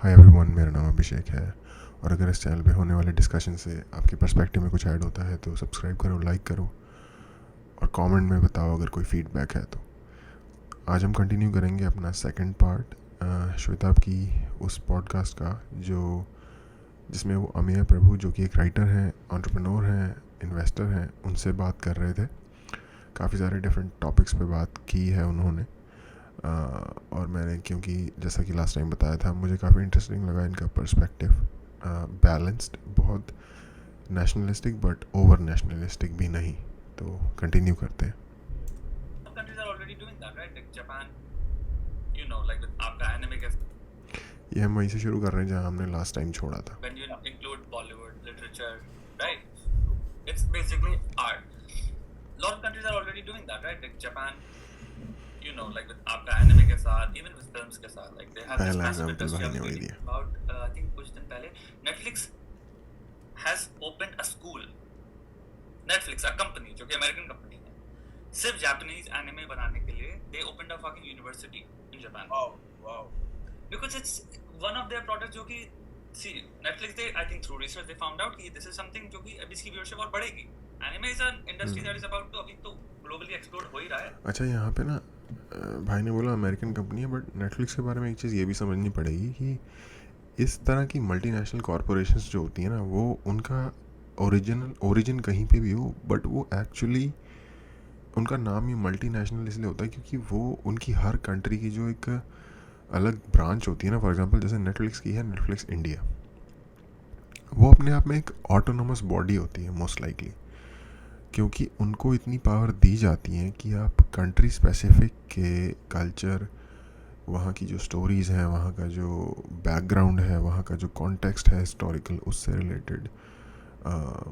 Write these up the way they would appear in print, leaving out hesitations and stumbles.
Hi everyone, मेरा नाम अभिषेक है। और अगर इस चैनल पे होने वाले डिस्कशन से आपके पर्सपेक्टिव में कुछ ऐड होता है तो सब्सक्राइब करो, लाइक करो और कमेंट में बताओ अगर कोई फीडबैक है तो। आज हम कंटिन्यू करेंगे अपना सेकंड पार्ट श्वेताब की उस पॉडकास्ट का जो जिसमें वो अमेय प्रभु, जो कि एक राइटर हैं, एंटरप्रेन्योर हैं, इन्वेस्टर हैं, उनसे बात कर रहे थे। काफ़ी सारे डिफरेंट टॉपिक्स पे बात की है उन्होंने। और मैंने, क्योंकि जैसा कि लास्ट टाइम बताया था, मुझे काफ़ी इंटरेस्टिंग लगा इनका पर्सपेक्टिव। बैलेंस्ड, बहुत नेशनलिस्टिक बट ओवर नेशनलिस्टिक भी नहीं। तो कंटिन्यू करते हैं। Some countries are already doing that, right? Like Japan, like with आपका anime के ये हम वहीं से शुरू कर रहे हैं जहाँ हमने लास्ट टाइम छोड़ा था। when you include Bollywood, literature, right? It's basically art. A lot of countries are already doing that, right? Like Japan, like with आपका anime के साथ, even with films के साथ, like they have this पहला massive example industry. भाई I ने was वही reading दिया। about, I think कुछ दिन पहले, Netflix has opened a school. Netflix, a company, जो कि American company है, सिर्फ जापानीज एनिमे बनाने के लिए they opened a fucking university in Japan. Wow. Because it's one of their products जो कि see Netflix, they I think through research they found out कि this is something जो कि अभी इसकी viewership और बढ़ेगी. Anime is an industry that is about to अभी तो globally explode हो ही रहा है. अच्छा, यहाँ पे ना भाई ने बोला अमेरिकन कंपनी है, बट नेटफ्लिक्स के बारे में एक चीज़ ये भी समझनी पड़ेगी कि इस तरह की मल्टीनेशनल कॉरपोरेशंस जो होती हैं ना, वो उनका ओरिजिन कहीं पे भी हो, बट वो एक्चुअली उनका नाम ही मल्टीनेशनल इसलिए होता है क्योंकि वो उनकी हर कंट्री की जो एक अलग ब्रांच होती है ना। फॉर एग्जांपल जैसे नेटफ्लिक्स की है नेटफ्लिक्स इंडिया, वो अपने आप में एक ऑटोनोमस बॉडी होती है मोस्ट लाइकली, क्योंकि उनको इतनी पावर दी जाती है कि आप कंट्री स्पेसिफिक के कल्चर, वहाँ की जो स्टोरीज़ हैं, वहाँ का जो बैकग्राउंड है, वहाँ का जो कॉन्टेक्स्ट है हिस्टोरिकल, उससे रिलेटेड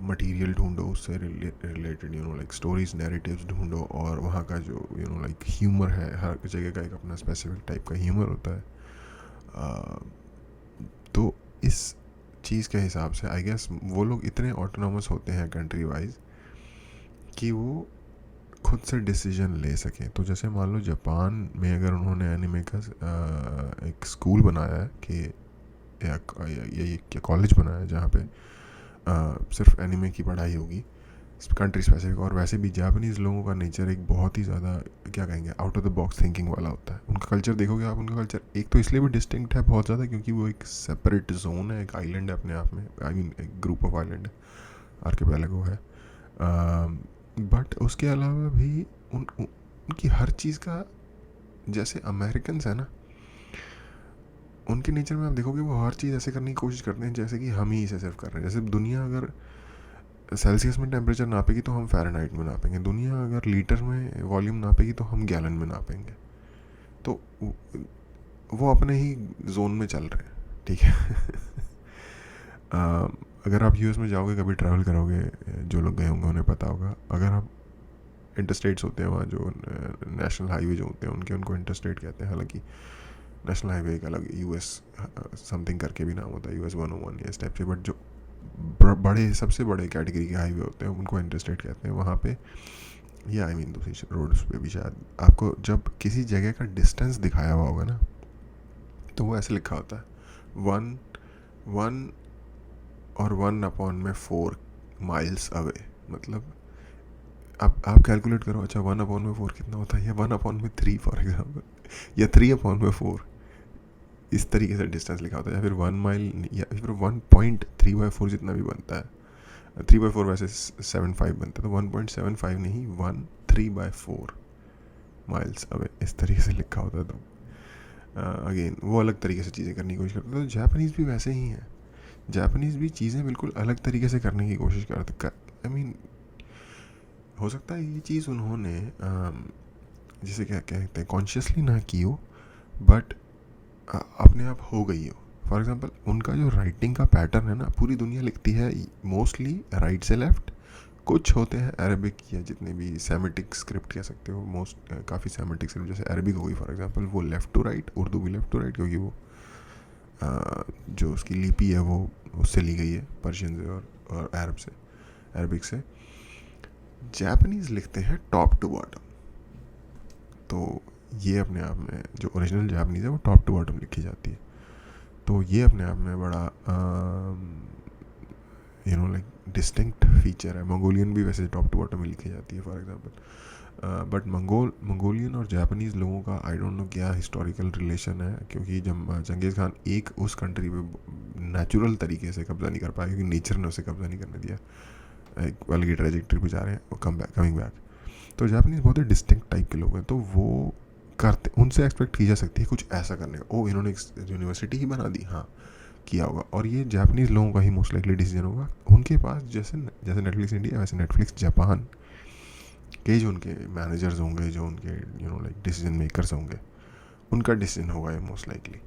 मटेरियल ढूंढो, उससे रिलेटेड लाइक स्टोरीज, नैरेटिव्स ढूंढो, और वहाँ का जो लाइक ह्यूमर है, हर जगह का एक अपना स्पेसिफिक टाइप का ह्यूमर होता है। तो इस चीज़ के हिसाब से आई गेस वो लोग इतने ऑटोनॉमस होते हैं कंट्री वाइज कि वो खुद से डिसीजन ले सकें। तो जैसे मान लो जापान में अगर उन्होंने एनिमे का एक स्कूल बनाया है कि या कॉलेज बनाया है जहाँ पे सिर्फ एनिमे की पढ़ाई होगी, कंट्री स्पेसिफिक। और वैसे भी जापानीज़ लोगों का नेचर एक बहुत ही ज़्यादा, क्या कहेंगे, out of the box thinking वाला होता है। उनका कल्चर देखोगे आप, उनका कल्चर एक तो इसलिए भी डिस्टिंक्ट है बहुत ज़्यादा क्योंकि वो एक सेपरेट जोन है, एक आइलैंड है अपने आप में। आई मीन एक ग्रुप ऑफ आइलैंड है, आर्किपेलागो है। बट उसके अलावा भी उनकी हर चीज़ का, जैसे अमेरिकन है ना, उनके नेचर में आप देखोगे वो हर चीज़ ऐसे करने की कोशिश करते हैं जैसे कि हम ही इसे सिर्फ कर रहे हैं। जैसे दुनिया अगर सेल्सियस में टेम्परेचर नापेगी तो हम फ़ारेनहाइट में नापेंगे, दुनिया अगर लीटर में वॉल्यूम नापेगी तो हम गैलन में नापेंगे। तो वो अपने ही जोन में चल रहे हैं, ठीक है। अगर आप यूएस में जाओगे, कभी ट्रैवल करोगे, जो लोग गए होंगे उन्हें पता होगा, अगर आप इंटरस्टेट्स होते हैं वहाँ जो नेशनल हाईवे जो होते हैं उनको इंटरस्टेट कहते हैं। हालांकि नेशनल हाईवे एक अलग यूएस समथिंग करके भी नाम होता है, US 101 या इस टाइप से। बट जो बड़े, सबसे बड़े कैटेगरी के हाईवे होते हैं उनको इंटरस्टेट कहते हैं। वहाँ पे, या आई मीन दूसरी रोड्स पे भी शायद आपको जब किसी जगह का डिस्टेंस दिखाया हुआ होगा ना, तो वो ऐसे लिखा होता है 1 और 1/4 माइल्स अवे। मतलब आप कैलकुलेट करो, अच्छा 1/4 कितना होता है, या 1/3 फॉर एग्जाम्पल, या 3/4, इस तरीके से डिस्टेंस लिखा होता है। या फिर 1 माइल, या फिर 1.3/4 जितना भी बनता है। 3/4 वैसे 75 बनता है, तो 1.75 नहीं, 1/3/4 माइल्स अवे, इस तरीके से लिखा होता है। तो अगेन वो अलग तरीके से चीज़ें करने की कोशिश करते हैं। तो जापानीज़ भी वैसे ही हैं, जापानीज़ भी चीज़ें बिल्कुल अलग तरीके से करने की कोशिश करते। आई मीन हो सकता है ये चीज़ उन्होंने जिसे क्या कहते हैं कॉन्शियसली ना की हो, बट अपने आप हो गई हो। फॉर एग्जांपल उनका जो राइटिंग का पैटर्न है ना, पूरी दुनिया लिखती है मोस्टली राइट से लेफ्ट। कुछ होते हैं अरबिक या जितने भी सेमेटिक स्क्रिप्ट कह सकते हो, मोस्ट काफ़ी सेमेटिक स्क्रिप्ट जैसे अरबिक हो गई फॉर एग्जांपल, वो लेफ़्ट टू राइट, उर्दू भी लेफ़्ट टू राइट, क्योंकि वो जो उसकी लिपि है वो उससे ली गई है, पर्शियन से और अरब से, अरबिक से। जापानीज़ लिखते हैं टॉप टू बॉटम। तो ये अपने आप में जो ओरिजिनल जापानीज़ है वो टॉप टू बॉटम लिखी जाती है। तो ये अपने आप में बड़ा लाइक डिस्टिंक्ट फीचर है. मंगोलियन भी वैसे टॉप टू बॉटम में लिखी जाती है फॉर एग्जांपल, बट मंगोलियन और जापानीज़ लोगों का आई डोंट नो क्या हिस्टोरिकल रिलेशन है, क्योंकि जब चंगेज़ खान एक उस कंट्री पे नेचुरल तरीके से कब्ज़ा नहीं कर पाया क्योंकि नेचर ने उसे कब्ज़ा नहीं करने दिया, एक अलग ही ट्रेजेक्टरी पे जा रहे हैं और कमिंग बैक. तो जापानीज़ बहुत ही डिस्टिंक्ट टाइप के लोग हैं, तो वो करते, उनसे एक्सपेक्ट की जा सकती है कुछ ऐसा करने का. ओ इन्होंने एक यूनिवर्सिटी ही बना दी, हाँ किया होगा, और ये जापानीज़ लोगों का ही मोस्ट लाइकली डिसीजन होगा. उनके पास जैसे नेटफ्लिक्स इंडिया वैसे नेटफ्लिक्स जापान के जो उनके मैनेजर्स होंगे, जो उनके लाइक डिसीजन मेकर्स होंगे, उनका डिसीजन होगा ये most likely.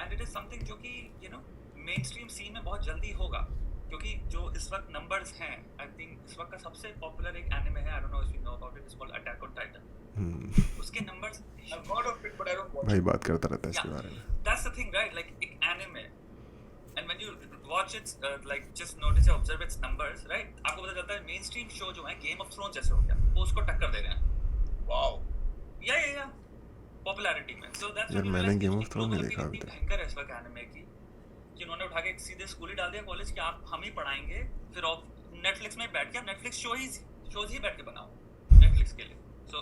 And it is something जो कि मेन स्ट्रीम सीन में बहुत जल्दी होगा, क्योंकि जो इस वक्त नंबर्स हैं, आई थिंक इस वक्त का सबसे पॉपुलर एक एनिमे है, I don't know if you know about it, it's called attack on Titan. उसके numbers I have heard of it but I don't watch. भाई बात करता रहता है इसके बारे में. That's the thing right, like एक anime and when you watch it like just notice or observe its numbers, right, आपको पता चलता है मेन स्ट्रीम शो जो है गेम ऑफ थ्रोन्स जैसे हो गया, वो उसको टक्कर दे रहे हैं. वाओ, या पॉपुलैरिटी में. सो दैट्स यार मैंने गेम ऑफ थ्रोन नहीं देखा अभी तक. भयंकर है इस वक्त एनिमे की कि उन्होंने उठा के सीधे स्कूल ही डाल दिया कॉलेज कि आप हम ही पढ़ाएंगे, फिर आप नेटफ्लिक्स में बैठ के आप नेटफ्लिक्स शोज ही बैठ के बनाओ नेटफ्लिक्स के लिए. So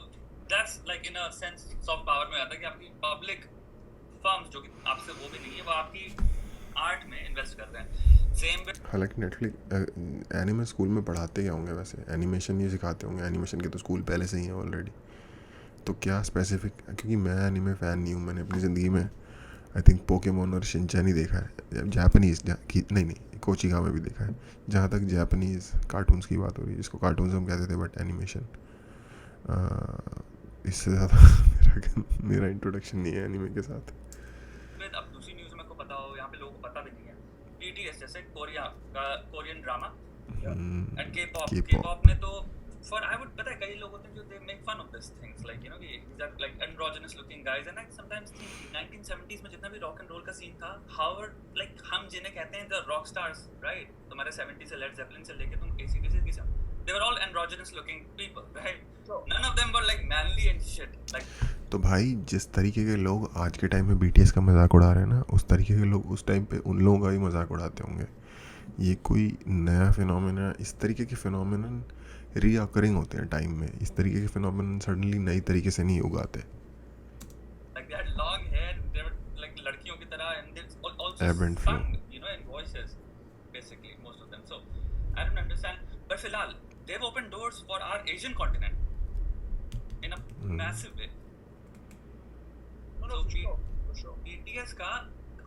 that's like in a sense soft power में आता है कि आपकी पब्लिक फर्म्स जो कि आपसे वो भी नहीं है, वो आपकी आर्ट में इन्वेस्ट कर रहे हैं. सेम विद, हालांकि नेटफ्लिक्स एनिमे स्कूल में पढ़ाते क्या होंगे वैसे, एनिमेशन ही सिखाते होंगे. एनिमेशन के तो स्कूल पहले से ही हैं ऑलरेडी, तो क्या स्पेसिफिक, क्योंकि मैं एनिमे फ़ैन नहीं हूँ. मैंने अपनी ज़िंदगी में आई थिंक पोकेमोन और शिनचैन ही देखा है. जापानीज़ नहीं कोचिगा में भी देखा है. जहाँ तक जापानीज़ कार्टून्स की बात हो रही है, जिसको कार्टून्स हम कहते थे बट एनिमेशन, इससे ज़्यादा मेरा इंट्रोडक्शन नहीं है एनिमे के साथ. अब दूसरी न्यूज़ में को पता हो, यहाँ पे लोगों को पता भी नहीं है, BTS जैसे कोरियन ड्रामा एंड K-pop ने तो फॉर आई वुड, पता है कई लोग होते हैं जो they make fun of this things like कि these are like androgynous looking guys, and I sometimes think 1970s में जितना भी रॉक एंड रोल का सीन था, हाउ लाइक हम जिन्हें कहते हैं द रॉक स्टार्स, राइट, तुम्हारे 70 से लेड ज़ेपेलिन से लेके तुम AC/DC की सब, they were all androgynous looking people, right? None of them were like manly and shit like. तो भाई जिस तरीके के लोग आज के टाइम में BTS का मजाक उड़ा रहे हैं ना, उस तरीके के लोग उस टाइम पे उन लोगों का ही मजाक उड़ाते होंगे. ये कोई नया फिनोमेना, इस तरीके के फिनोमेनन रीअकरिंग होते हैं टाइम में. इस तरीके के फिनोमेनन सडनली नई तरीके से नहीं उगाते. Like they had long hair, they were like लड़कियों की तरह, and they also Aberrant sung, in voices, basically most of them. So I don't understand. But फिलहाल they've opened doors for our Asian continent in a massive way. So BTS का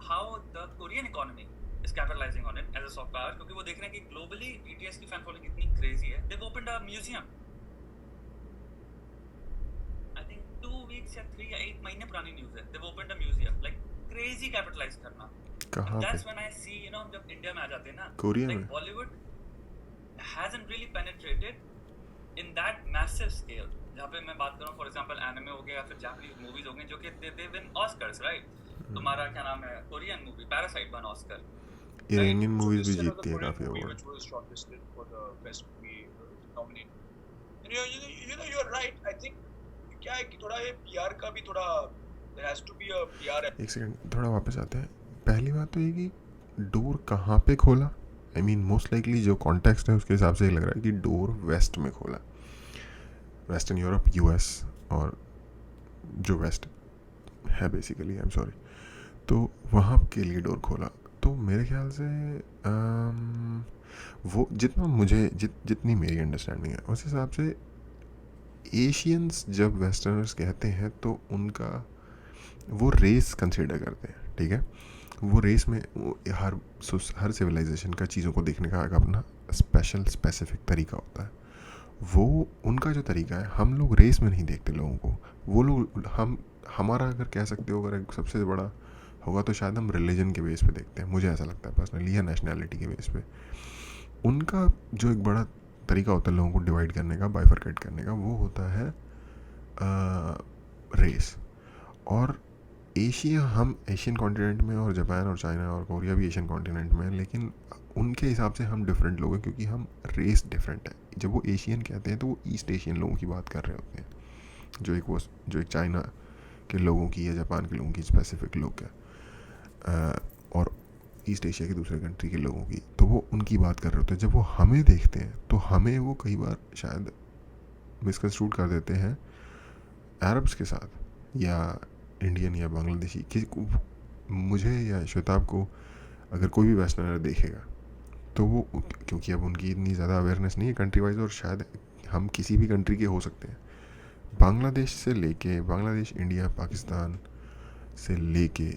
how the Korean economy is capitalizing on it as a soft power, क्योंकि वो देख रहे हैं कि globally BTS की fan following इतनी crazy है. They've opened a museum. I think 2 weeks या 3 या 8 महीने पुरानी न्यूज़ है. They've opened a museum. Like crazy capitalize करना. कहाँ पे? That's when I see, हम जब इंडिया में आ जाते हैं ना, कोरिया like में? Bollywood hasn't really penetrated in that massive scale. जहाँ पे मैं बात कर रहा हूँ, फॉर एग्जाम्पल एनिमे हो गया या फिर जापानीज मूवीज हो गए जो कि दे विन ऑस्कर्स, राइट. तुम्हारा क्या नाम है, Korean movie parasite one Oscar. Iranian movies भी जीतती है काफी award. which was shortlisted for the best movie nominated. And you're right. I think क्या है कि थोड़ा ये PR का भी थोड़ा there has to be a PR. एक सेकंड थोड़ा वापस आते हैं. पहली बात तो ये कि डोर कहाँ पे खोला. आई मीन मोस्ट लाइकली जो कॉन्टेक्स्ट है उसके हिसाब से लग रहा है कि डोर वेस्ट में खोला. वेस्टर्न यूरोप, US और जो वेस्ट है बेसिकली, आई एम सॉरी, तो वहाँ के लिए डोर खोला. तो मेरे ख्याल से वो जितना मुझे जितनी मेरी अंडरस्टैंडिंग है उस हिसाब से एशियंस जब वेस्टर्नर्स कहते हैं तो उनका वो रेस कंसिडर करते हैं. ठीक है, वो रेस में हर सिविलाइजेशन का चीज़ों को देखने का एक अपना स्पेसिफिक तरीका होता है. वो उनका जो तरीका है, हम लोग रेस में नहीं देखते लोगों को. वो लोग हमारा अगर कह सकते हो अगर सबसे बड़ा होगा तो शायद हम रिलीजन के बेस पे देखते हैं, मुझे ऐसा लगता है पर्सनली, या नेशनैलिटी के बेस पे. उनका जो एक बड़ा तरीका होता है लोगों को डिवाइड करने का, बाइफरकेट करने का, वो होता है रेस. और हम एशियन कॉन्टिनेंट में, और जापान और चाइना और कोरिया भी एशियन कॉन्टिनेंट में, लेकिन उनके हिसाब से हम डिफरेंट लोग हैं क्योंकि हम रेस डिफरेंट है. जब वो एशियन कहते हैं तो वो ईस्ट एशियन लोगों की बात कर रहे होते हैं, जो एक चाइना के लोगों की या जापान के लोगों की स्पेसिफिक लोग है. और ईस्ट एशिया की दूसरे कंट्री के लोगों की, तो वो उनकी बात कर रहे होते हैं। जब वो हमें देखते हैं तो हमें वो कई बार शायद मिसकंस्ट्रूड कर देते हैं अरब्स के साथ, या इंडियन या बांग्लादेशी मुझे या श्वेताब को अगर कोई भी वेस्टर्नर देखेगा तो वो, क्योंकि अब उनकी इतनी ज़्यादा अवेयरनेस नहीं है कंट्री वाइज, और शायद हम किसी भी कंट्री के हो सकते हैं, बांग्लादेश से लेके, बांग्लादेश, इंडिया, पाकिस्तान से लेके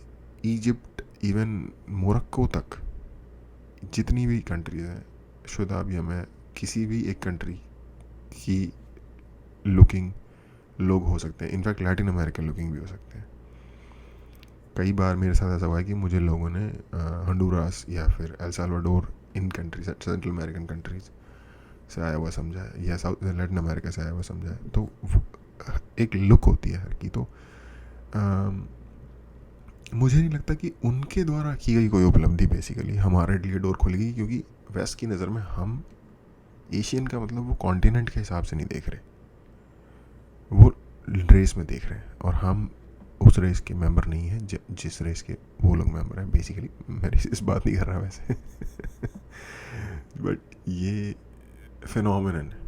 इजिप्ट, इवन मोरक्को तक, जितनी भी कंट्रीज हैं, शुदाब या मैं किसी भी एक कंट्री की लुकिंग लोग हो सकते हैं। इनफैक्ट लैटिन अमेरिकन लुकिंग भी हो सकते हैं। कई बार मेरे साथ ऐसा हुआ है कि मुझे लोगों ने हंडुरास या फिर एल साल्वाडोर, इन कंट्रीज, सेंट्रल अमेरिकन कंट्रीज से आया हुआ समझा है, या साउथ लैटिन अमेरिका से आया हुआ समझा है। तो एक लुक होती है हर की। तो मुझे नहीं लगता कि उनके द्वारा की गई कोई उपलब्धि बेसिकली हमारे लिए डोर खोलेगी, क्योंकि वेस्ट की नज़र में हम एशियन का मतलब वो कॉन्टिनेंट के हिसाब से नहीं देख रहे, वो रेस में देख रहे हैं, और हम उस रेस के मेंबर नहीं हैं जिस रेस के वो लोग मेंबर हैं बेसिकली। मैं इस बात नहीं कर रहा वैसे बट ये फिनोमिनन है।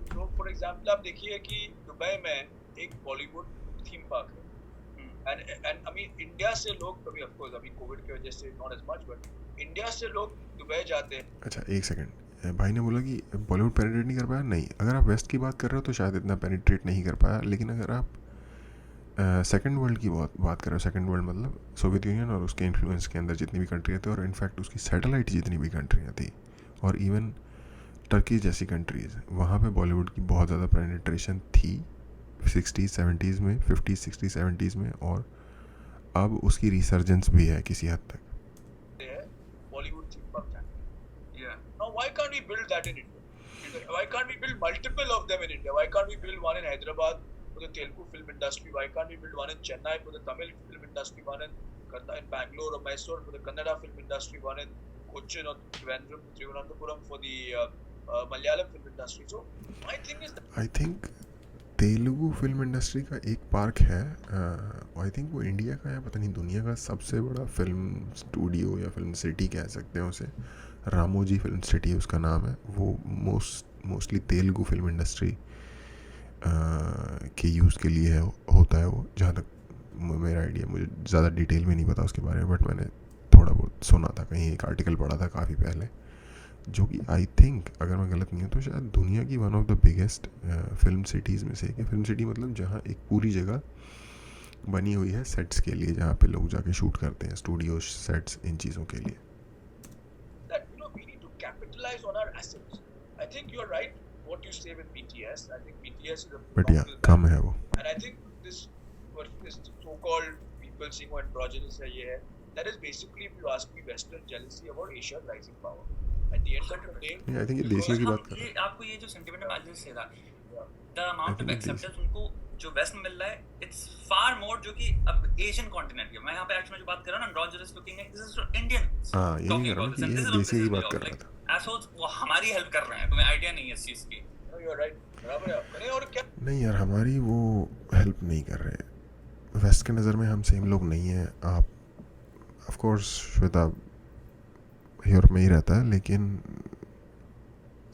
तो फॉर एग्जांपल आप देखिए कि दुबई में एक बॉलीवुड थीम पार्क है, एंड आई मीन इंडिया से लोग कभी, ऑफ कोर्स अभी कोविड की वजह से not as much, but India से लोग दुबई जाते हैं। अच्छा एक सेकंड, भाई ने बोला कि बॉलीवुड पेनिट्रेट नहीं कर पाया। नहीं, अगर आप वेस्ट की बात कर रहे हो तो शायद इतना पेनिट्रेट नहीं कर पाया, लेकिन अगर आप सेकंड वर्ल्ड की बात कर रहे हो, सेकंड वर्ल्ड मतलब सोवियत यूनियन और उसके इन्फ्लुएंस के अंदर जितनी भी कंट्रियाँ थी, और इनफैक्ट उसकी सैटेलाइट जितनी भी कंट्रियाँ थी, और इवन टर्की जैसी कंट्रीज़, वहाँ पे बॉलीवुड की बहुत ज़्यादा पेनिट्रेशन थी 60s 70s में, 50s 60s 70s में, और अब उसकी रिसर्जेंस भी है किसी हद तक। बॉलीवुड थीम पार्क जाते हैं। Now why can't we build that in India? Why can't we build multiple of them in India? Why can't we build one in Hyderabad for the Telugu film industry? Why can't we build one in Chennai for the Tamil film industry? One in Bangalore or Mysore for the Kannada film industry? One in Cochin or Thiruvananthapuram for the Malayalam film industry. So my thing is that I think Telugu film industry का एक park है, I think वो India का या पता नहीं दुनिया का सबसे बड़ा फिल्म स्टूडियो या फिल्म सिटी कह सकते हैं उसे, रामोजी फिल्म सिटी उसका नाम है। वो मोस्टली तेलुगु फिल्म इंडस्ट्री के यूज़ के लिए होता है वो, जहाँ तक मेरा आइडिया, मुझे ज़्यादा डिटेल में नहीं पता उसके बारे में, बट मैंने थोड़ा बहुत सुना था, कहीं एक आर्टिकल पढ़ा था काफ़ी पहले, जो कि आई थिंक अगर मैं गलत नहीं हूँ तो शायद दुनिया की one of the biggest film cities में से एक है। फिल्म सिटी मतलब जहाँ एक पूरी जगह बनी हुई है सेट्स के लिए, जहाँ पे लोग जाके शूट करते हैं, स्टूडियो सेट्स, इन चीज़ों के लिए। we need to capitalize on our assets. I think you're right what you say with BTS. I think BTS is a but या कम है वो, and I think this so-called people saying what androgynous है ये है, that is basically, if you ask me, Western jealousy about Asia's rising power. At the end of the day, I think ये देशियों की बात कर रहे ये आपको ये जो सेंटिमेंट मैं से था, द अमाउंट ऑफ एक्सेप्टेंस उनको जो वेस्ट में मिल रहा है, इट्स फार मोर, जो कि अब एशियन कॉन्टिनेंट के, मैं यहाँ पे एक्चुअली जो बात कर रहा हूँ ना, एंड्रोजिनस लुकिंग है, दिस इज फॉर इंडियंस। हाँ, यही कर रहा हूँ कि ये देशियों की बात कर रहा था। एसोल्स वो हमारी हेल्प कर रहे हैं, तुम्हें आइडिया नहीं है इस चीज की। no, you're right, बराबर है, करें और क्या नहीं यार, हमारी वो हेल्प नहीं कर रहे। वेस्ट के नज़र में हम सेम लोग नहीं हैं। आप ऑफ कोर्स श्वेता यूरोप में ही रहता है, लेकिन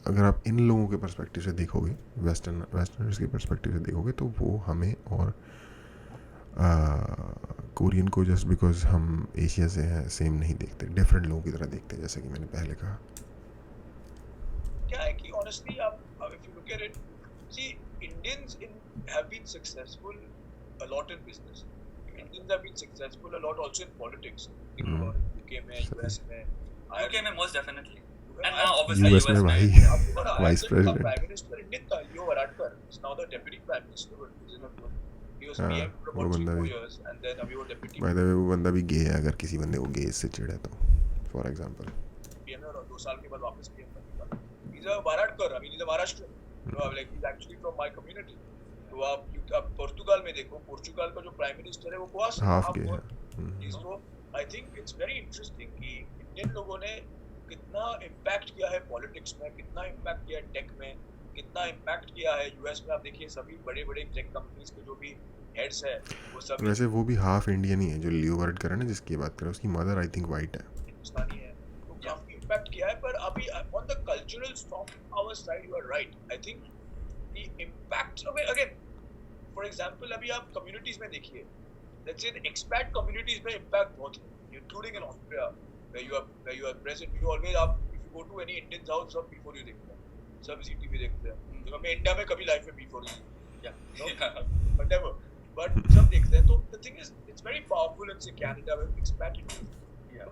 अगर आप इन लोगों के पर्सपेक्टिव से देखोगे, वेस्टर्नर्स के पर्सपेक्टिव से देखोगे, तो वो हमें और कोरियन को जस्ट बिकॉज हम एशिया से हैं सेम नहीं देखते, डिफरेंट लोगों की तरह देखते हैं, जैसा कि मैंने पहले कहा। क्या है कि honestly आप if you look at it, see Indians have been successful a lot in business. Indians have been successful a lot also in politics. UK में, US में, UK में most definitely, and now obviously US में भाई vice president Prime Minister Indian था, Leo Varadkar is now the deputy prime minister, but he was PM for about 3-4 years, and then अभी वो deputy by the way वो बंदा भी गे है, अगर किसी बंदे को गेज से चिढ़े तो, फॉर एग्जांपल PM और 2 साल के बाद वापस PM बनेगा। He's a Varadkar, I mean he's a Maharashtrian, so like he's actually from my community. तो आप पुर्तगाल में देखो, पुर्तगाल का जो प्राइम मिनिस्टर है वो क्वास हाफ गे है। So I think it's very interesting कि इंडियन लोगों ने कितना इम्पैक्ट किया है पॉलिटिक्स में, कितना इम्पैक्ट किया है टेक में, कितना इम्पैक्ट किया है यूएस में। आप देखिए सभी बड़े बड़े टेक कंपनीज के जो भी heads है वो सब वैसे वो भी हाफ इंडियन ही है जो लियो वर्ड करे ना, जिसकी बात करें, उसकी मदर आई थिंक वाइट है। हिंदुस्तानी है, तो काफी इम्पैक्ट किया है। पर अभी on the cultural soft power side you are right. I think the impact of it again, for example अभी आप communities में देखिए, let's say the expat communities में impact बहुत है, including in Austria where you are present. You always आप if you go to any Indian house सब beef हो रही देखते हैं, सब इसी टीवी देखते हैं, तो हमें इंडिया में कभी लाइफ में beef हो रही whatever, but सब देखते हैं। तो the thing is it's very powerful in say Canada with expat Indians.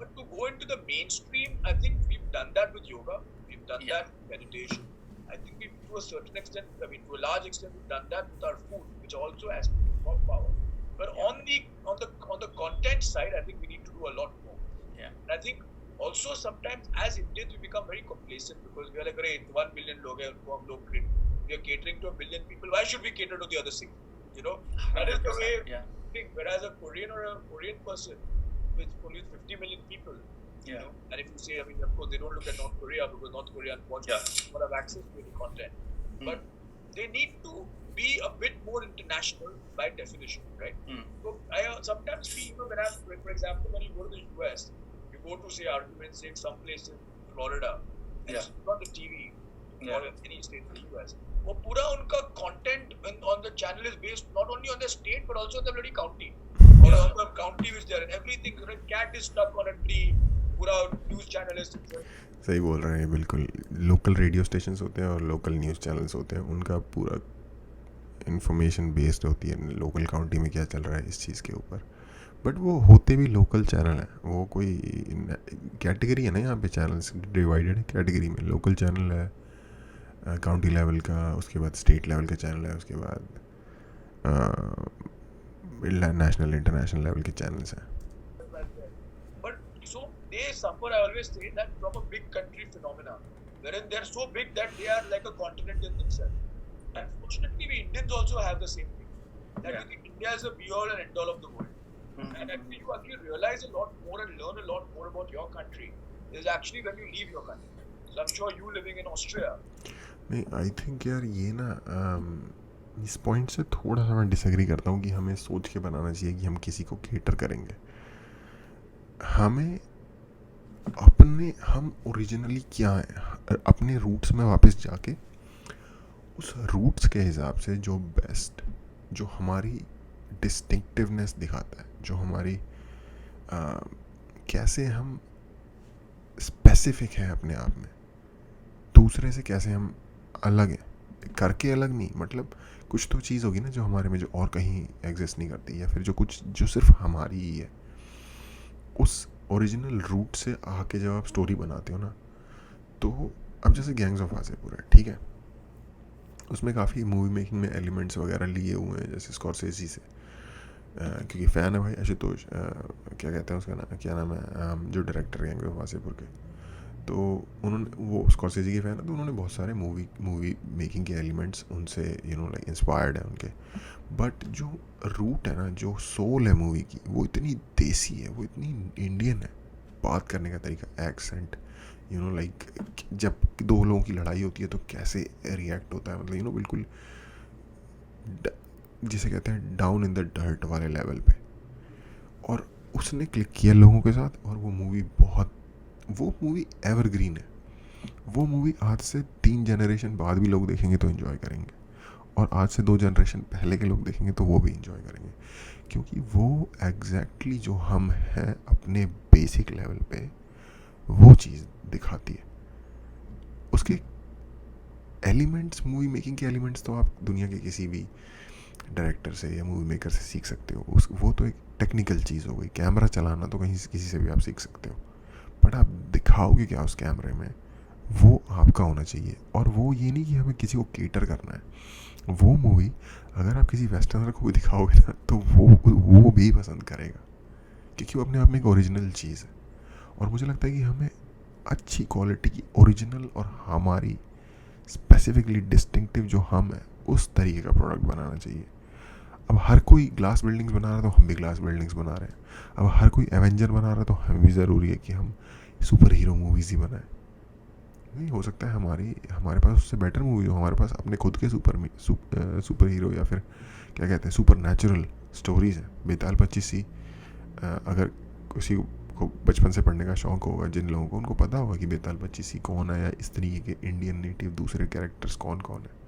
But to go into the mainstream, I think we've done that with yoga, we've done that with meditation. I think we've to a certain extent, I mean to a large extent, we've done that with our food, which also has soft power. But on the content side, I think we need to do a lot more. And I think also sometimes as Indians we become very complacent because we are like, great, 1 billion log hai, unko hum log we are catering to 1 billion people. Why should we cater to the other 6? You know, that is the way I think. Whereas a Korean or a Korean person with only 50 million people, you know, and if you say, I mean, of course, they don't look at North Korea because North Korea unfortunately don't have access to any content, but they need to be a bit more international by definition, right? So I sometimes feel, when I, for example, when you go to the US, you go to say arguments, say some place in Florida, and it's on the TV or in any state in the US. वो पूरा उनका content on the channel is based not only on the state but also on the bloody county. Or on the county which they are in. Everything, you know, cat is stuck on a tree. पूरा news channel is. सही बोल रहे हैं बिल्कुल। Local radio stations होते हैं और local news channels होते हैं, उनका पूरा इंफॉर्मेशन बेस्ड होती है लोकल काउंटी में क्या चल रहा है इस चीज़ के ऊपर। बट वो होते भी लोकल चैनल हैं, वो कोई कैटेगरी है ना, यहाँ पे चैनल्स डिवाइडेड है कैटेगरी में। लोकल चैनल है काउंटी लेवल का, उसके बाद स्टेट लेवल का चैनल है, उसके बाद नेशनल इंटरनेशनल लेवल के चैनल्स हैं। But so they suffer, I always say, that from a big country phenomena, wherein they are so big that they are like a continent in themselves. Unfortunately, we Indians also have the same thing. That we think India is the be-all and end-all of the world. And actually, you actually realize a lot more and learn a lot more about your country is actually when you leave your country. So I'm sure you living in Austria. नहीं, I think यार ये ना इस point से थोड़ा सा मैं disagree करता हूँ कि हमें सोच के बनाना चाहिए कि हम किसी को केटर करेंगे। हमें हम ओरिजिनली क्या हैं, अपने रूट्स में वापस जाके उस रूट्स के हिसाब से जो बेस्ट, जो हमारी डिस्टिंक्टिवनेस दिखाता है, जो हमारी कैसे हम स्पेसिफिक हैं अपने आप में, दूसरे से कैसे हम अलग हैं, करके अलग नहीं, मतलब कुछ तो चीज़ होगी ना जो हमारे में जो और कहीं एग्जिस्ट नहीं करती, या फिर जो कुछ जो सिर्फ हमारी ही है। उस ओरिजिनल रूट से आके जब आप स्टोरी बनाते हो ना, तो अब जैसे गैंग्स ऑफ वासेपुर है, ठीक है, उसमें काफ़ी मूवी मेकिंग में एलिमेंट्स वगैरह लिए हुए हैं, जैसे स्कॉर्सेज़ी से, क्योंकि फ़ैन है भाई आशुतोष, क्या कहते हैं उसका नाम, क्या नाम है, जो डायरेक्टर गैंग्स ऑफ वासेपुर के, तो उन्होंने, वो स्कॉर्सेज़ी के फ़ैन है, तो उन्होंने बहुत सारे मूवी मेकिंग के एलिमेंट्स उनसे लाइक इंस्पायर्ड है उनके। बट जो रूट है ना, जो सोल है मूवी की, वो इतनी देसी है, वो इतनी इंडियन है, बात करने का तरीका, एक्सेंट, लाइक जब दो लोगों की लड़ाई होती है तो कैसे रिएक्ट होता है, मतलब बिल्कुल जिसे कहते हैं डाउन इन द डर्ट वाले लेवल पे। और उसने क्लिक किया लोगों के साथ, और वो मूवी एवरग्रीन है। वो मूवी आज से 3 जनरेशन बाद भी लोग देखेंगे तो एंजॉय करेंगे, और आज से 2 जनरेशन पहले के लोग देखेंगे तो वो भी एंजॉय करेंगे, क्योंकि वो एग्जैक्टली जो हम हैं अपने बेसिक लेवल पे, वो चीज़ दिखाती है। उसके एलिमेंट्स, मूवी मेकिंग के एलिमेंट्स तो आप दुनिया के किसी भी डायरेक्टर से या मूवी मेकर से सीख सकते हो, वो तो एक टेक्निकल चीज़ हो गई। कैमरा चलाना तो कहीं किसी से भी आप सीख सकते हो, बट आप दिखाओगे क्या उस कैमरे में, वो आपका होना चाहिए। और वो ये नहीं कि हमें किसी को केटर करना है। वो मूवी अगर आप किसी वेस्टर्नर को भी दिखाओगे ना, तो वो भी पसंद करेगा, क्योंकि वो अपने आप में एक ओरिजिनल चीज़ है। और मुझे लगता है कि हमें अच्छी क्वालिटी की ओरिजिनल और हमारी स्पेसिफिकली डिस्टिंक्टिव जो हम है, उस तरीके का प्रोडक्ट बनाना चाहिए। अब हर कोई ग्लास बिल्डिंग्स बना रहा है तो हम भी ग्लास बिल्डिंग्स बना रहे हैं। अब हर कोई एवेंजर बना रहा है तो हमें भी ज़रूरी है कि हम सुपर हीरो मूवीज़ ही बनाएं। नहीं हो सकता है हमारे पास उससे बेटर मूवी हो, हमारे पास अपने खुद के सुपर हीरो या फिर क्या कहते हैं, सुपर नेचुरल स्टोरीज़ हैं, बेताल पच्चीस सी। अगर किसी को बचपन से पढ़ने का शौक़ होगा, जिन लोगों को, उनको पता होगा कि बेताल पच्चीस सी कौन है, या इस तरीके के इंडियन नेटिव दूसरे कैरेक्टर्स कौन कौन है।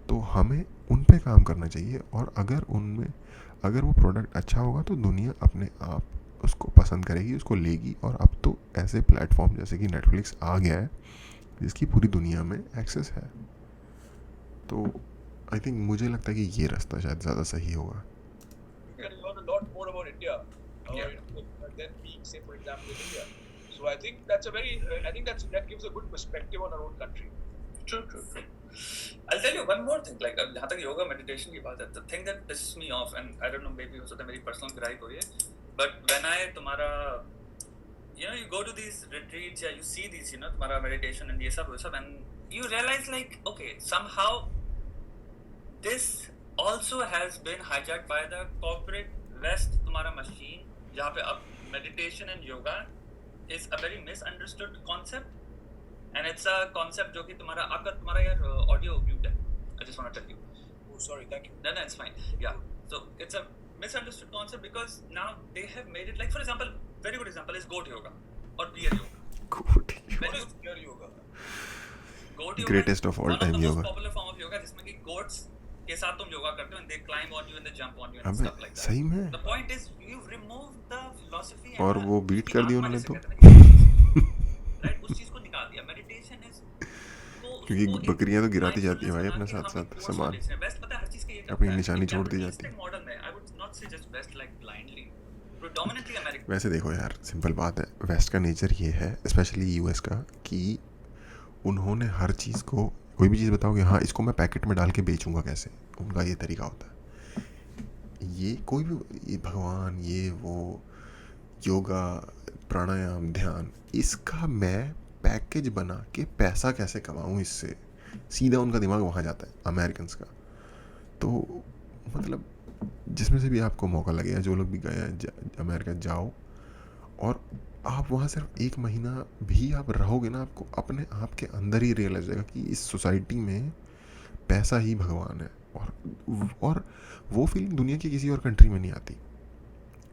तो हमें उन पे काम करना चाहिए, और अगर वो प्रोडक्ट अच्छा होगा तो दुनिया अपने आप उसको पसंद करेगी, उसको लेगी। और अब तो ऐसे प्लेटफॉर्म जैसे कि नेटफ्लिक्स आ गया है जिसकी पूरी दुनिया में एक्सेस है। तो आई थिंक मुझे लगता है कि ये रास्ता शायद ज़्यादा सही होगा। You can learn a lot more about India than being, say, for example, in India. So I think that's that gives a good perspective on our own country. True. I'll tell you one more thing. Like जहाँ तक yoga meditation की बात है, the thing that pisses me off, and I don't know, maybe हो सकता है मेरी personal gripe हो ये, but when I तुम्हारा you go to these retreats, या you see these, तुम्हारा meditation and ये सब, and you realize like, okay, somehow this also has been hijacked by the corporate West, तुम्हारा machine, जहाँ पे अब meditation and yoga is a very misunderstood concept, and it's a concept जो कि तुम्हारा यार audio mute है, I just want to tell you. Oh, sorry, thank you. No, it's fine. Yeah, so it's a misunderstood concept because now they have made it like, for example, very good example is goat yoga or beer yoga. Goat What is beer yoga? Goat yoga, Greatest of all time one of the yoga. most popular form of yoga, जिसमें कि goats के साथ तुम योगा करते हो and they climb on you and they jump on you and अबे stuff like that. सही में? The point is you've removed the philosophy और and वो बीट कर दी उन्होंने तो। राइट, उस चीज को निकाल दिया। मेडिटेशन इज क्योंकि बकरियां तो गिराती जाती है भाई अपने साथ साथ सामान, बेस्ट पता है हर चीज के ये अपनी निशानी छोड़ दी जाती है। मॉडर्न है, I would not say just best like blindly, predominantly American. वैसे देखो यार, सिंपल बात है, वेस्ट का नेचर ये है, स्पेशली यूएस का, कि उन्होंने हर चीज़ को, कोई भी चीज़ बताओगे हाँ इसको मैं पैकेट में डाल के बेचूंगा कैसे, उनका ये तरीका होता है। ये कोई भी, ये भगवान, ये वो, योगा, प्राणायाम, ध्यान, इसका मैं पैकेज बना के पैसा कैसे कमाऊँ इससे, सीधा उनका दिमाग वहाँ जाता है अमेरिकन्स का। तो मतलब जिसमें से भी आपको मौका लगेगा, जो लोग भी गए हैं अमेरिका, जाओ, और आप वहाँ सिर्फ 1 महीना भी आप रहोगे ना, आपको अपने आप के अंदर ही रियलाइज होगा कि इस सोसाइटी में पैसा ही भगवान है। और वो फीलिंग दुनिया की किसी और कंट्री में नहीं आती।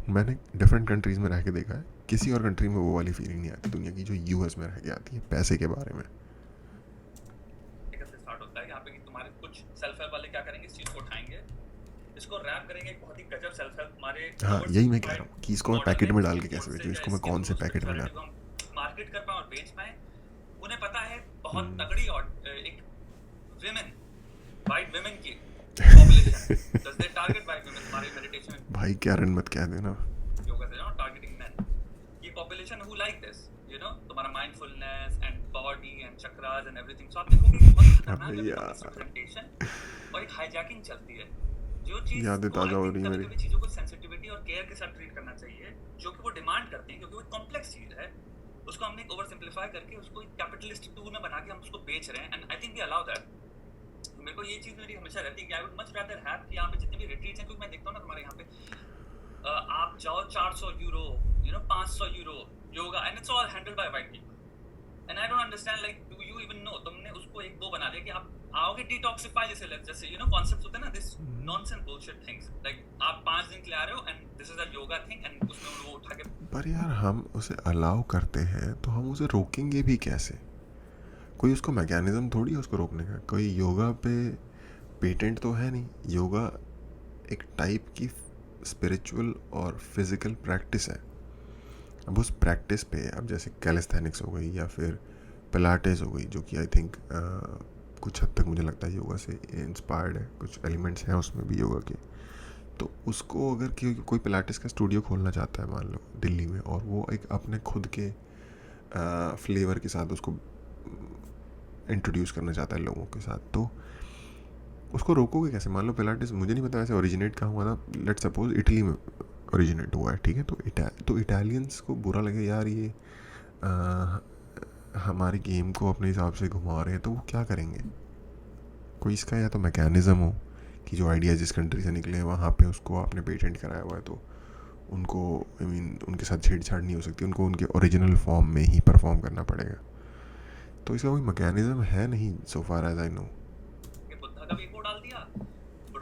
मैंने डिफरेंट कंट्रीज़ में रह के देखा है, किसी और कंट्री में वो वाली फीलिंग नहीं आती दुनिया की जो यूएस में रह के आती है पैसे के बारे में। स्टार्ट होता है यहाँ पे कि तुम्हारे कुछ सेल्फ हेल्प वाले क्या करेंगे, इस चीज को उठाएंगे, इसको रैप करेंगे एक बहुत ही गजब सेल्फ हेल्प तुम्हारे। हाँ यही मैं कह रहा हूँ कि इसको मैं पैकेट में डाल के कैसे बेचूँ, इसको मैं कौन से पैकेट में डाल, मार्केट कर पाएँ और बेच पाएँ। उन्हें पता है बहुत तगड़ी और एक विमेन, वाइट विमेन की population, does they target white women हमारे मेडिटेशन में? भाई क्या रन मत कह देना, योगा से टारगेटिंग मेन, ये पॉपुलेशन who like this, तुम्हारा mindfulness and body and chakras and everything. So आप देखोगे बहुत खतरनाक रिप्रेजेंटेशन और एक हाईजैकिंग चलती है, जो चीज यादें ताजा हो रही है मेरी। चीजों को सेंसिटिविटी और केयर के साथ ट्रीट करना चाहिए, जो कि वो डिमांड करते हैं, क्योंकि वो कॉम्प्लेक्स चीज है, उसको हमने ओवर सिंप्लीफाई करके उसको एक कैपिटलिस्ट टूल में बना के हम उसको बेच रहे हैं, and I think we allow that. मेरे को ये चीज मेरी हमेशा रहती है कि I would much rather have कि यहाँ पे जितने भी रिट्रीट्स हैं, क्योंकि मैं देखता हूँ ना तुम्हारे यहाँ पे आप जाओ 400 euro, 500 euro yoga, and it's all handled by white people, and I don't understand like do you even know, तुमने उसको एक वो बना दिया कि आप आओगे डिटॉक्सिफाई, जैसे कॉन्सेप्ट्स होते हैं ना, this nonsense bullshit things, like आप 5 दिन के लिए आ रहे हो and this is a yoga thing, and उसमें वो उठा के। पर यार हम उसे अलाउ करते हैं तो हम उसे रोकेंगे भी कैसे? कोई उसको मैकेनिज्म थोड़ी है उसको रोकने का, कोई योगा पे पेटेंट तो है नहीं। योगा एक टाइप की स्पिरिचुअल और फिज़िकल प्रैक्टिस है। अब उस प्रैक्टिस पे, अब जैसे कैलिस्थेनिक्स हो गई या फिर पिलाटेस हो गई, जो कि आई थिंक कुछ हद तक मुझे लगता है योगा से इंस्पायर्ड है, कुछ एलिमेंट्स हैं उसमें भी योगा के। तो उसको अगर कोई पिलाटेस का स्टूडियो खोलना चाहता है मान लो दिल्ली में, और वो एक अपने खुद के फ्लेवर के साथ उसको इंट्रोड्यूस करना चाहता है लोगों के साथ, तो उसको रोकोगे कैसे? मान लो पिलाटेस, मुझे नहीं पता वैसे ओरिजिनेट कहाँ हुआ था, लेट्स सपोज इटली में ओरिजिनेट हुआ है, ठीक है, तो इटालियंस को बुरा लगे यार ये हमारी गेम को अपने हिसाब से घुमा रहे हैं, तो वो क्या करेंगे? कोई इसका या तो मैकेनिज़्म हो कि जो आइडिया जिस कंट्री से निकले हैं वहाँ पे उसको आपने पेटेंट कराया हुआ है, तो उनको उनके साथ छेड़छाड़ नहीं हो सकती, उनको उनके ओरिजिनल फॉर्म में ही परफॉर्म करना पड़ेगा। तो इसका कोई मैकेनिज्म है नहीं, so far as I know. Buddha का भी वो डाल दिया,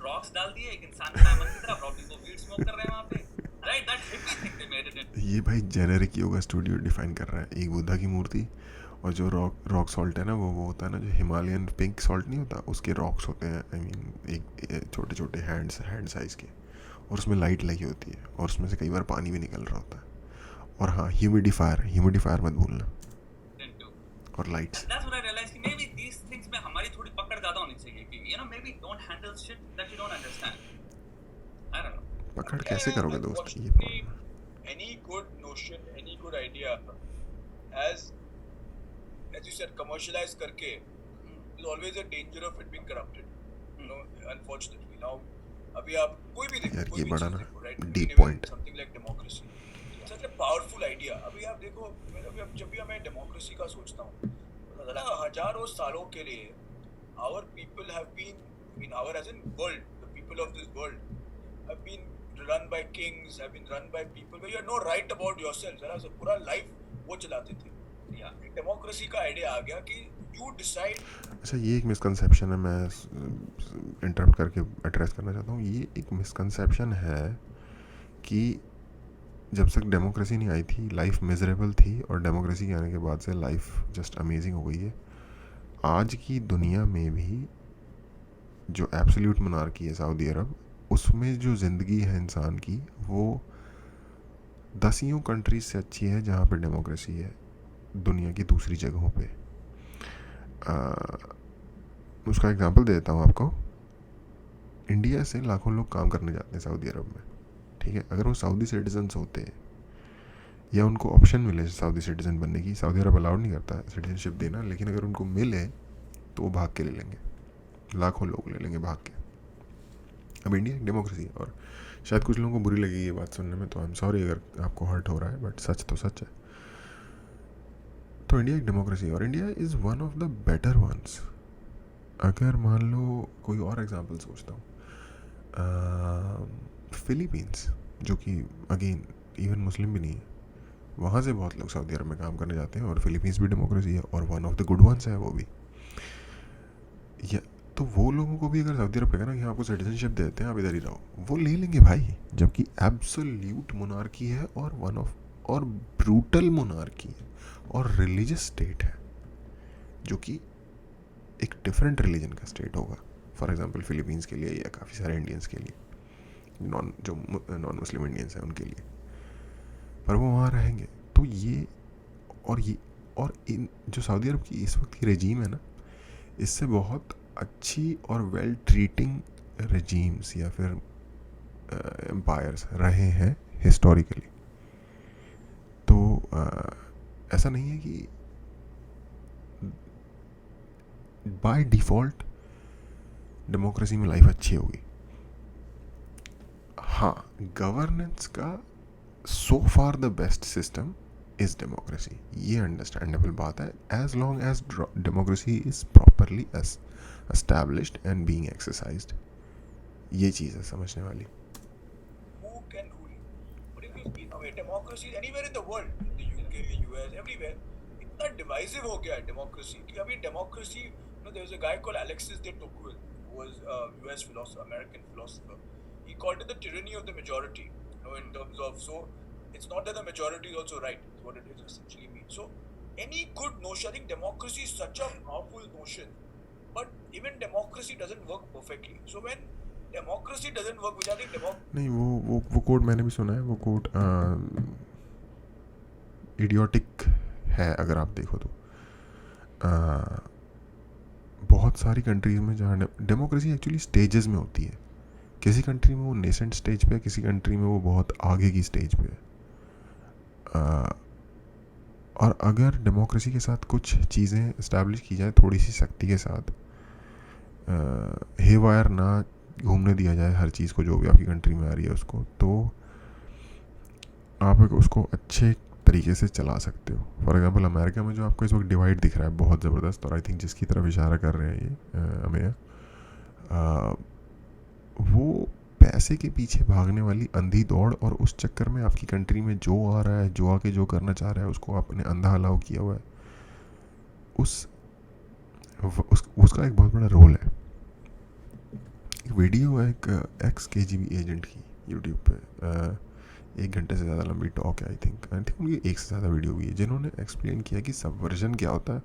रॉक्स डाल दिए एक इंसान साइमन की तरह, रॉबी को वीड स्मोक कर रहे हैं वहाँ पे, right? That hippie thing they made it. ये भाई जेनेरिक योगा स्टूडियो डिफाइन कर रहा है, एक बुद्धा की मूर्ति और जो रॉक सॉल्ट है ना वो होता है ना जो हिमालयन पिंक सॉल्ट नहीं होता, उसके रॉक्स होते हैं, आई मीन एक छोटे छोटे हैंड साइज़ के, और उसमें लाइट लगी होती है और उसमें से कई बार पानी भी निकल रहा होता है। और हाँ, ह्यूमिडिफायर मत भूलना, और lights. That's what I realized कि maybe these things में हमारी थोड़ी पकड़ ज़्यादा होनी चाहिए कि you know maybe don't handle shit that you don't understand. I don't know. पकड़ कैसे करोगे दोस्त? ये Unfortunately, any good notion, any good idea, as you said, commercialized करके, there's always a danger of it being corrupted. You know, unfortunately. Now, अभी आप कोई भी देखो, यार कोई ये भी बड़ा चीज़ ना देखो, right? deep Even point। something like democracy. Such a powerful idea. अभी आप देखो, जब भी मैं डेमोक्रेसी का सोचता हूँ, तो लगा हजारों सालों के लिए our people have been, I mean our as in world, the people of this world have been run by kings, have been run by people where you have no right about yourself. जरा सा पूरा life वो चलाते थे। या democracy का idea आ गया कि you decide। अच्छा, ये एक मिसकंसेप्शन है, मैं इंटरप्ट करके एड्रेस करना चाहता हूँ। ये एक मिसकंसेप्शन है कि जब तक डेमोक्रेसी नहीं आई थी लाइफ मिजरेबल थी, और डेमोक्रेसी के आने के बाद से लाइफ जस्ट अमेजिंग हो गई है। आज की दुनिया में भी जो एब्सोल्यूट मोनार्की है सऊदी अरब, उसमें जो ज़िंदगी है इंसान की वो दसियों कंट्रीज से अच्छी है जहाँ पे डेमोक्रेसी है दुनिया की दूसरी जगहों पे। उसका एग्जांपल देता हूँ आपको। इंडिया से लाखों लोग काम करने जाते हैं सऊदी अरब में, ठीक है? अगर वो सऊदी सिटीजन्स होते या उनको ऑप्शन मिले सऊदी सिटीज़न बनने की, सऊदी अरब अलाउड नहीं करता सिटीजनशिप देना, लेकिन अगर उनको मिले तो वो भाग के ले लेंगे, लाखों लोग ले लेंगे भाग के। अब इंडिया एक डेमोक्रेसी है, और शायद कुछ लोगों को बुरी लगेगी ये बात सुनने में, तो आई एम सॉरी अगर आपको हर्ट हो रहा है, बट सच तो सच है। तो इंडिया एक डेमोक्रेसी है, और India is one of the better ones. अगर मान लो कोई और एग्जांपल सोचता हूँ, फिलीपींस, जो कि अगेन इवन मुस्लिम भी नहीं है, वहाँ से बहुत लोग सऊदी अरब में काम करने जाते हैं, और फिलीपींस भी डेमोक्रेसी है और one of the good ones है वो भी। या तो वो लोगों को भी अगर सऊदी अरब कहेगा ना कि आपको सिटीजनशिप देते हैं, आप इधर ही रहो, वो ले लेंगे भाई, जबकि एब्सोल्यूट मोनार्की है और वन ऑफ और ब्रूटल मोनार्की है और रिलीजियस स्टेट है, जो कि एक डिफरेंट रिलीजन का स्टेट होगा। फॉर एग्जांपल फिलीपींस के लिए या काफ़ी सारे इंडियंस के लिए, नॉन मुस्लिम इंडियंस हैं उनके लिए, पर वो वहाँ रहेंगे। तो ये और इन जो सऊदी अरब की इस वक्त की रेजीम है ना, इससे बहुत अच्छी और वेल ट्रीटिंग रेजीम्स या फिर एम्पायर्स रहे हैं हिस्टोरिकली। तो ऐसा नहीं है कि बाय डिफ़ॉल्ट डेमोक्रेसी में लाइफ अच्छी होगी। हाँ, गवर्नेंस का so far the best system is democracy, ये अंडरस्टैंडेबल बात है, as long as democracy is properly established and being exercised। ये चीज़ है समझने वाली। Who can rule? But if you see, democracy anywhere in the world, in the UK, US, everywhere, इतना divisive हो गया है democracy कि अभी democracy, you know, there was a guy called Alexis de Tocqueville, who was a US philosopher, American philosopher. He called it the tyranny of the majority, you know, in terms of, so it's not that the majority is also right, is what it is essentially means. So any good notion, I think democracy is such a powerful notion, but even democracy doesn't work perfectly. So when democracy doesn't work, which I think नहीं, वो code मैंने भी सुना है, वो code idiotic है अगर आप देखो तो। बहुत सारी कंट्रीज़ में जहाँ डेमोक्रेसी एक्चुअली स्टेजेस में होती है, किसी कंट्री में वो नेसेंट स्टेज पे है, किसी कंट्री में वो बहुत आगे की स्टेज पे है। और अगर डेमोक्रेसी के साथ कुछ चीज़ें इस्टेब्लिश की जाए थोड़ी सी सख्ती के साथ, हेवायर ना घूमने दिया जाए हर चीज़ को, जो भी आपकी कंट्री में आ रही है उसको, तो आप उसको अच्छे तरीके से चला सकते हो। फॉर एग्जांपल अमेरिका में जो आपको इस वक्त डिवाइड दिख रहा है बहुत ज़बरदस्त, और आई थिंक जिसकी तरफ इशारा कर रहे हैं ये अमेय, वो पैसे के पीछे भागने वाली अंधी दौड़, और उस चक्कर में आपकी कंट्री में जो आ रहा है, जो आके जो करना चाह रहा है, उसको आपने अंधा अलाउ किया हुआ है। उसका एक बहुत बड़ा रोल है। एक वीडियो है एक XKGB एजेंट की यूट्यूब पे, 1 घंटे से ज़्यादा लंबी टॉक है आई थिंक उनकी एक से ज़्यादा वीडियो भी है जिन्होंने एक्सप्लेन किया कि सबवर्जन क्या होता है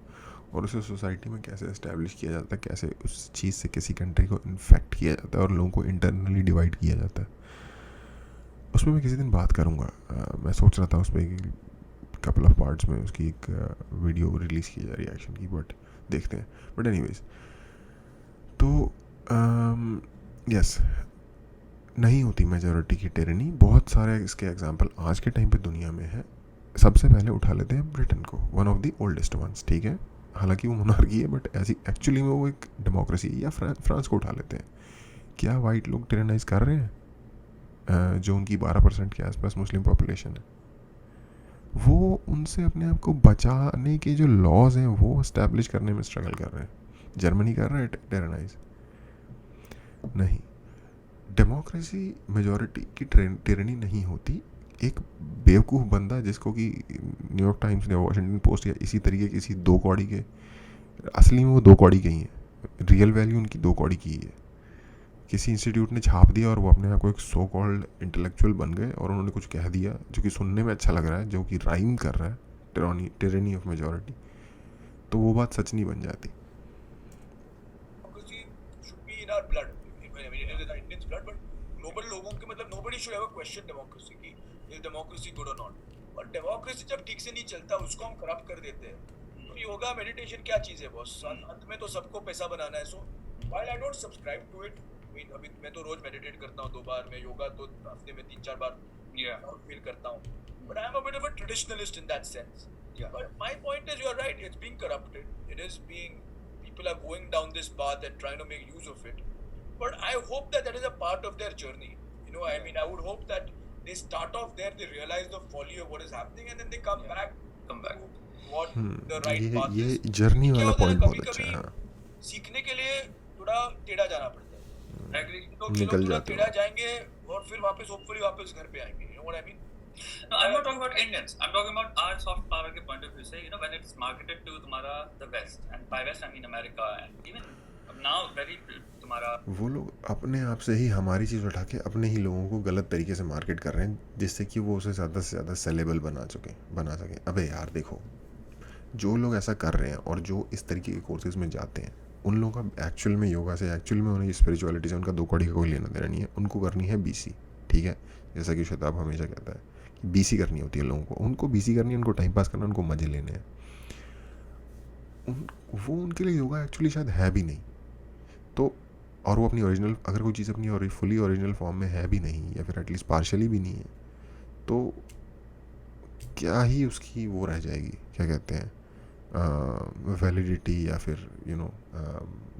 और उसे सोसाइटी में कैसे इस्टेब्लिश किया जाता है, कैसे उस चीज़ से किसी कंट्री को इन्फेक्ट किया जाता है और लोगों को इंटरनली डिवाइड किया जाता है। उसमें मैं किसी दिन बात करूँगा। मैं सोच रहा था उस पर कपल ऑफ पार्ट्स में उसकी एक वीडियो रिलीज़ की जाए रिएक्शन की, बट देखते हैं। बट एनीवेज तो यस नहीं होती मेजॉरिटी की टिरनी। बहुत सारे इसके एग्जांपल आज के टाइम पे दुनिया में है। सबसे पहले उठा लेते हैं ब्रिटेन को, one of the oldest ones, ठीक है, हालांकि वो मोनार्की है बट ऐसी एक्चुअली में वो एक डेमोक्रेसी है। या फ्रांस को उठा लेते हैं। क्या वाइट लोग टिरनाइज कर रहे हैं? जो उनकी 12% के आसपास मुस्लिम पॉपुलेशन है, वो उनसे अपने आप को बचाने के जो लॉज हैं वो इस्टेब्लिश करने में स्ट्रगल कर रहे हैं। जर्मनी कर रहा है टिरनाइज? नहीं। डेमोक्रेसी मेजॉरिटी की टिरनी नहीं होती। एक बेवकूफ़ बंदा जिसको कि न्यूयॉर्क टाइम्स ने, वॉशिंगटन पोस्ट या इसी तरीके किसी 2 कौड़ी के, असली में वो 2 कौड़ी के ही हैं, रियल वैल्यू उनकी 2 कौड़ी की ही है, किसी इंस्टीट्यूट ने छाप दिया और वो अपने आप को एक सो कॉल्ड इंटेलेक्चुअल बन गए और उन्होंने कुछ कह दिया जो कि सुनने में अच्छा लग रहा है, जो कि राइम कर रहा है, टिरनी ऑफ मेजॉरिटी, तो वो बात सच नहीं बन जाती। ग्लोबल लोगों के मतलब nobody should ever question democracy की is democracy good or not, और democracy जब ठीक से नहीं चलता उसको हम करप्ट कर देते हैं। तो योगा मेडिटेशन क्या चीज़ है बॉस? अंत में तो सबको पैसा बनाना है। सो while I don't subscribe to it, अभी मैं तो रोज मेडिटेट करता हूँ 2 बार, मैं योगा तो हफ्ते में 3-4 बार फील करता हूँ, but I am a bit of a traditionalist in that sense. But my point is, you are right, it's being corrupted, it is being, people are going down this path and trying to make use of it. But I hope that is a part of their journey. I mean, I would hope that they start off there, they realize the folly of what is happening, and then they come back to what the right path is. ये journey वाला point बहुत अच्छा है। सीखने के लिए थोड़ा टेढ़ा जाना पड़ता है। निकल जाते टेढ़ा जाएंगे और फिर वापस होपफुली वापस घर पे आएंगे। You know what I mean? No, I'm not talking about Indians. I'm talking about our soft power के point of view से, when it's marketed to तुम्हारा the West, and by West I mean America, and even now very तुम्हारा, वो लोग अपने आप से ही हमारी चीज़ उठा के अपने ही लोगों को गलत तरीके से मार्केट कर रहे हैं, जिससे कि वो उसे ज़्यादा से ज़्यादा सेलेबल बना सकें। अबे यार देखो, जो लोग ऐसा कर रहे हैं और जो इस तरीके के कोर्सेज में जाते हैं, उन लोगों का एक्चुअल में योगा से, एक्चुअल में उन्हें स्पिरिचुअलिटी से उनका 2 कौड़ी का कोई लेना देना नहीं है। उनको करनी है BC, ठीक है, जैसा कि शताब हमेशा कहता है कि BC करनी होती है लोगों को। उनको BC करनी है, उनको टाइम पास करना, उनको मज़े लेने हैं। वो उनके लिए योगा एक्चुअली शायद है भी नहीं। तो और वो अपनी ओरिजिनल, अगर कोई चीज़ अपनी फुली ओरिजिनल फॉर्म में है भी नहीं, या फिर एटलीस्ट पार्शली भी नहीं है, तो क्या ही उसकी वो रह जाएगी, क्या कहते हैं, वैलिडिटी, या फिर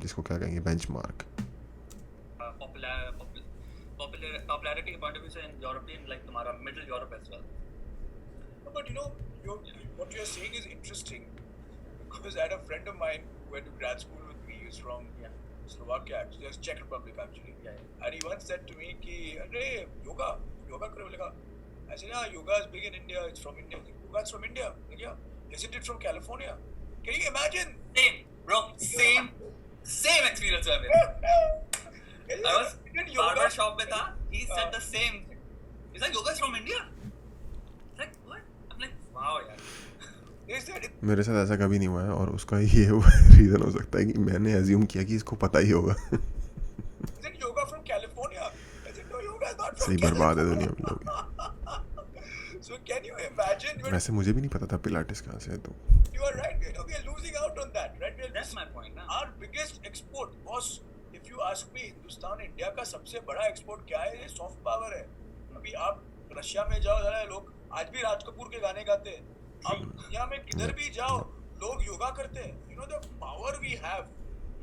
जिसको क्या कहेंगे, benchmark. popularity point of view in European, like तुम्हारा middle Europe as well. But what you're saying is interesting, because I had a friend of mine who went to grad school with me. He's from Slovakia, actually, Czech Republic actually. And he once said to me कि अरे yoga करो बोलेगा। I said yeah, yoga is big in India. It's from India. Yoga is from India. Yeah. Isn't it from California? Can you imagine? Same, bro. Same experience I had. I was barber shop में था. He said the same thing. He's like, yoga is from India. Like what? I'm like, wow यार. मेरे साथ ऐसा कभी नहीं हुआ है, और उसका ये रीज़न हो सकता है कि मैंने एज्यूम किया कि इसको पता ही होगा। Yoga from California. सही बर्बाद है दुनिया में लोग। So can you imagine? वैसे मुझे भी नहीं पता था पिलाटेस कहाँ से है। तो You are right. We are losing out on that, right? That's my point. ना? Our biggest export, boss. If you ask me, Hindustan India का सबसे बड़ा एक्सपोर्ट क्या है? ये सॉफ्ट पावर है। अभी आप रशिया में जाओ, ज़रा लोग आज भी राज कपूर के गाने गाते हैं। आप दुनिया में किधर भी जाओ, लोग योगा करते हैं। You know the power we have,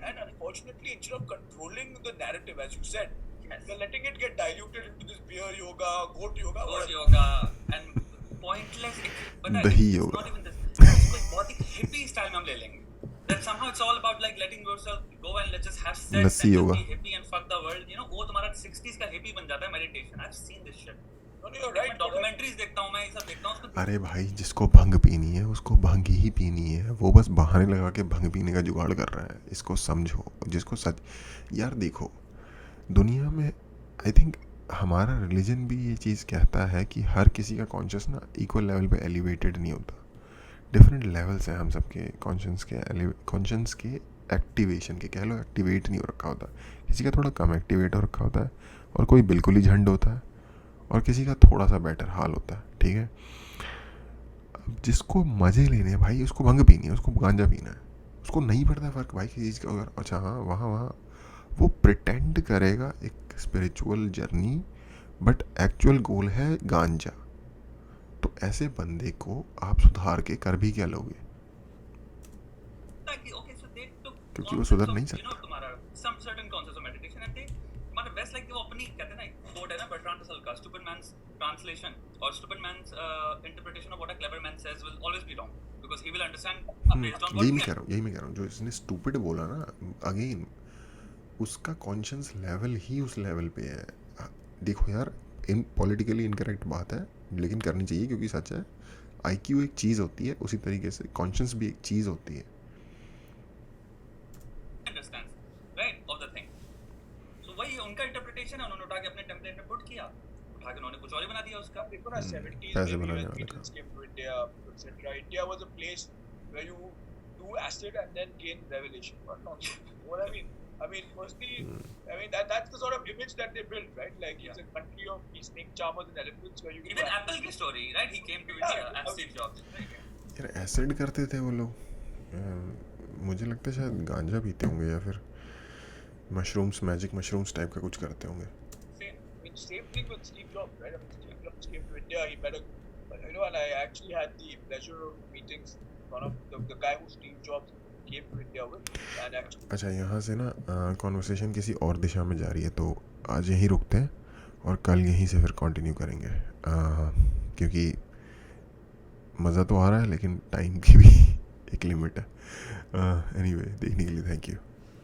and unfortunately, instead of controlling the narrative, as you said, they're letting it get diluted into this beer yoga, goat yoga, and pointless. दही योगा। Not even this. इसको एक बहुत ही hippie style में हम ले लेंगे. That somehow it's all about like letting yourself go and let's just have sex and just be hippie and fuck the world. वो तुम्हारा 60s का hippie बन जाता है meditation. I've seen this shit. Right, documentaries देखता हूँ मैं, ये सब देखता हूँ। अरे भाई, जिसको भंग पीनी है उसको भंग ही पीनी है। वो बस बहाने लगा के भंग पीने का जुगाड़ कर रहा है। इसको समझो। जिसको सच, यार देखो, दुनिया में आई थिंक हमारा रिलीजन भी ये चीज़ कहता है कि हर किसी का कॉन्शियस ना इक्वल लेवल पे एलिवेटेड नहीं होता. डिफरेंट लेवल्स हैं हम सबके कॉन्शियस के एक्टिवेशन के, कह लो एक्टिवेट नहीं हो रखा होता. किसी का थोड़ा कम एक्टिवेट हो रखा होता है और कोई बिल्कुल ही झंड होता है और किसी का थोड़ा सा बेटर हाल होता है. ठीक है, अब जिसको मज़े लेने हैं भाई, उसको भंग पीनी है, उसको गांजा पीना है, उसको नहीं पड़ता फ़र्क भाई किसी चीज़ का. अगर अच्छा हाँ वहाँ वो प्रिटेंड करेगा एक spiritual journey, but actual goal है गांजा. तो ऐसे बंदे को आप सुधार के कर भी क्या लोगे, Okay, so they took क्योंकि वो सुधर नहीं you know सकता. तुम्हारा some certain concepts of meditation and they तुम्हारा best like वो अपनी कहते हैं ना quote है ना Bertrand Russell का stupid man's translation or stupid man's interpretation of what a clever man says will always be wrong because he will understand based on what यही he मैं कह रहा हूँ जो इसने स्टूपिड बोला ना, अगेन उसका कॉन्शियस लेवल ही उस लेवल पे है. देखो यार, इन पॉलिटिकली इनकरेक्ट बात है लेकिन करनी चाहिए क्योंकि सच है. आईक्यू एक चीज़ होती है, उसी तरीके से कॉन्शियस भी एक चीज़ होती है. understands right of the thing. So वही उनका interpretation है, उन्होंने उठा के अपने template में put किया, उठा के उन्होंने कुछ और ही बना दिया उसका. देखो ना 70s पैसे में बनाने when वाले Beatles came to India, etc. India was a place where you do acid and then gain revelation. What nonsense. What I mean, firstly, I mean that's the sort of image that they built, right? Like it's a country of snake charmers and elephants where you can. Even Apple की story, right? He came to India as Steve Jobs. यार acid करते थे वो लोग, मुझे लगता है शायद गांजा पीते होंगे या फिर मशरूम्स, मैजिक मशरूम्स टाइप का कुछ करते होंगे. Same thing with Steve Jobs, right? I mean, Steve Jobs came to India. He met and I actually had the pleasure of meeting one of the guy who Steve Jobs came to India with, and actually. अच्छा, यहाँ से ना conversation किसी और दिशा में जा रही है, तो आज यहीं रुकते हैं और कल यहीं से फिर कंटिन्यू करेंगे, क्योंकि मज़ा तो आ रहा है लेकिन टाइम की भी एक लिमिट है. एनीवे, देखने के लिए थैंक यू.